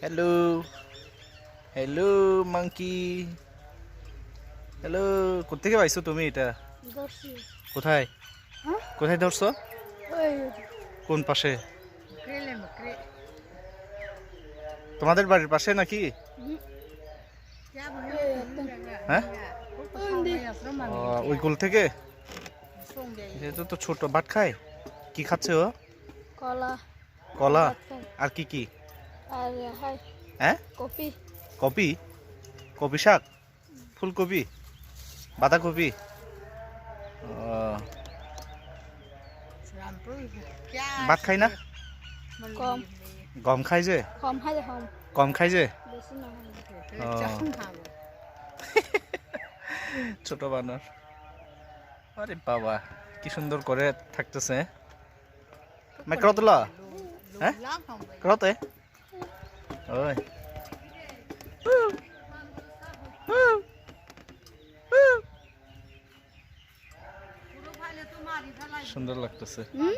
Hello hello monkey hello কোত্থেকে পাইছো তুমি এটা ধরছি। কোথায় হ্যাঁ? কোথায় ধরছো ওই কোন পাশে তোমাদের বাড়ির পাশে নাকি হ্যাঁ ওই গোল থেকে যেহেতু তো ছোট বাট খায় কি খাচ্ছে ও কলা কলা ভাত খাই। আর কি কি আর হাই হ্যাঁ কপি কপি কপি শাক ফুলকপি বাঁধাকপি ও, ভাত খাই না কম গম খাই যে কম খাই কম কম খাই যে বেশি না ও, ছোট বানর আরে বাবা কি সুন্দর করে থাকতেছে মে করতলা হ্যাঁ করতে ওই সুন্দর লাগতেছে হুম